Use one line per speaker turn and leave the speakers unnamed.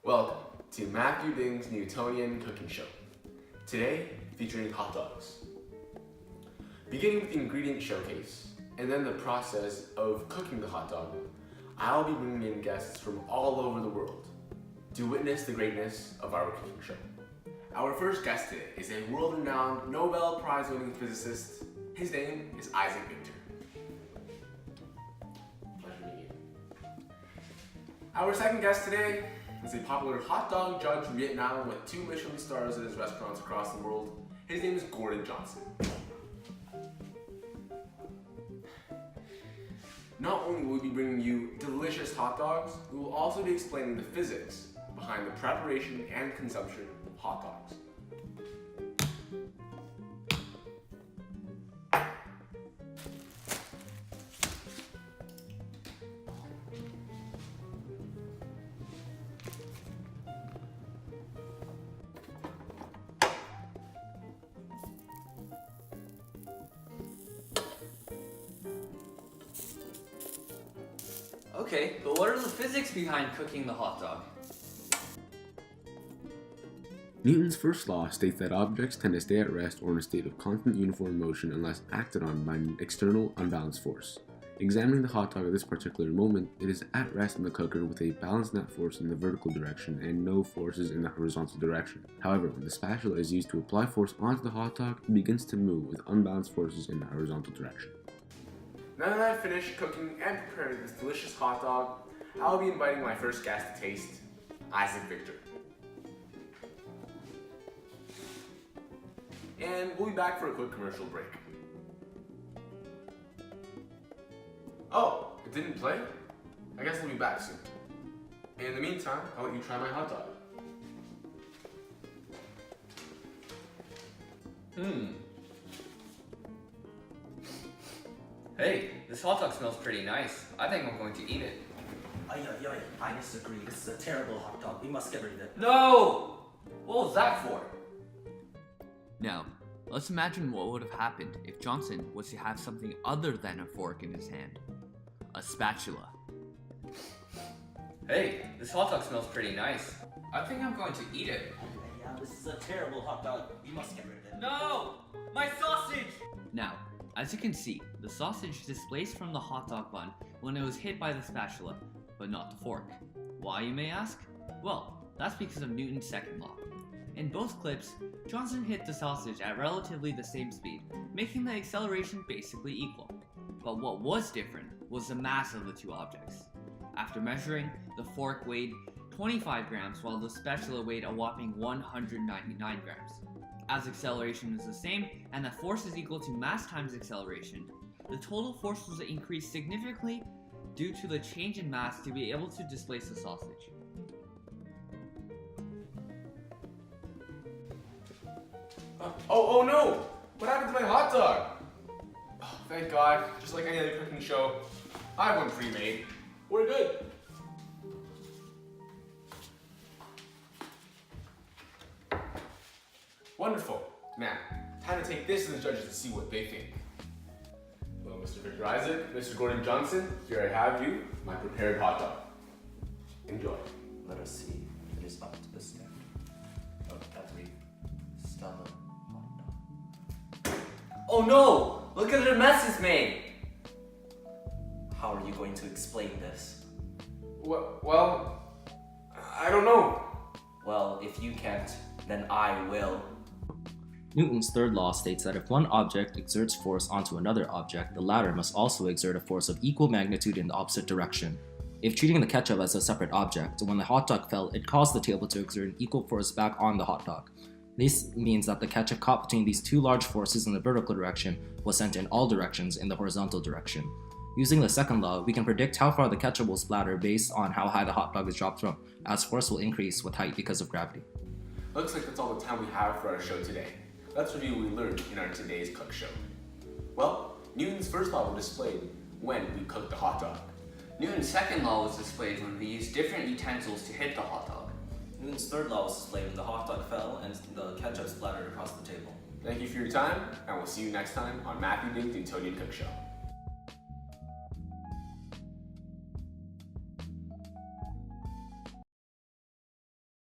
Welcome to Matthew Ding's Newtonian Cooking Show. Today, featuring hot dogs. Beginning with the ingredient showcase, and then the process of cooking the hot dog, I'll be bringing in guests from all over the world to witness the greatness of our cooking show. Our first guest today is a world-renowned Nobel Prize-winning physicist. His name is Isaac Victor. Pleasure meeting you. Our second guest today is a popular hot dog judge from Vietnam with 2 Michelin stars at his restaurants across the world. His name is Gordon Johnson. Not only will we be bringing you delicious hot dogs, we will also be explaining the physics behind the preparation and consumption of hot dogs.
Okay, but what are the physics behind cooking the hot dog?
Newton's first law states that objects tend to stay at rest or in a state of constant uniform motion unless acted on by an external unbalanced force. Examining the hot dog at this particular moment, it is at rest in the cooker with a balanced net force in the vertical direction and no forces in the horizontal direction. However, when the spatula is used to apply force onto the hot dog, it begins to move with unbalanced forces in the horizontal direction.
Now that I've finished cooking and preparing this delicious hot dog, I'll be inviting my first guest to taste, Isaac Victor. And we'll be back for a quick commercial break. Oh, it didn't play? I guess we'll be back soon. In the meantime, I'll let you try my hot dog.
Hey, this hot dog smells pretty nice. I think I'm going to eat it.
I disagree. This is a terrible hot dog. We must get rid of it.
No! What was that for?
Now, let's imagine what would have happened if Johnson was to have something other than a fork in his hand. A spatula.
Hey, this hot dog smells pretty nice. I think I'm going to eat it.
Yeah, this is a terrible hot dog. We must get rid of it.
No! My sausage!
Now, as you can see, the sausage displaced from the hot dog bun when it was hit by the spatula, but not the fork. Why, you may ask? Well, that's because of Newton's second law. In both clips, Johnson hit the sausage at relatively the same speed, making the acceleration basically equal. But what was different was the mass of the two objects. After measuring, the fork weighed 25 grams while the spatula weighed a whopping 199 grams. As acceleration is the same and the force is equal to mass times acceleration, the total force was increased significantly due to the change in mass to be able to displace the sausage.
Oh no! What happened to my hot dog? Oh, thank God, just like any other cooking show, I have one pre-made. We're good. Wonderful. Now, time to take this to the judges to see what they think. Well, Mr. Victor Isaac, Mr. Gordon Johnson, here I have you, my prepared hot dog. Enjoy.
Let us see if it is up to the standard of every stellar hot dog.
Oh no! Look at the mess it's made!
How are you going to explain this?
Well, I don't know.
Well, if you can't, then I will.
Newton's third law states that if one object exerts force onto another object, the latter must also exert a force of equal magnitude in the opposite direction. If treating the ketchup as a separate object, when the hot dog fell, it caused the table to exert an equal force back on the hot dog. This means that the ketchup caught between these two large forces in the vertical direction was sent in all directions in the horizontal direction. Using the second law, we can predict how far the ketchup will splatter based on how high the hot dog is dropped from, as force will increase with height because of gravity.
Looks like that's all the time we have for our show today. Let's review what we learned in our today's cook show. Well, Newton's first law was displayed when we cooked the hot dog.
Newton's second law was displayed when we used different utensils to hit the hot dog.
Newton's third law was displayed when the hot dog fell and the ketchup splattered across the table.
Thank you for your time, and we'll see you next time on Matthew Ding's Newtonian Cook Show.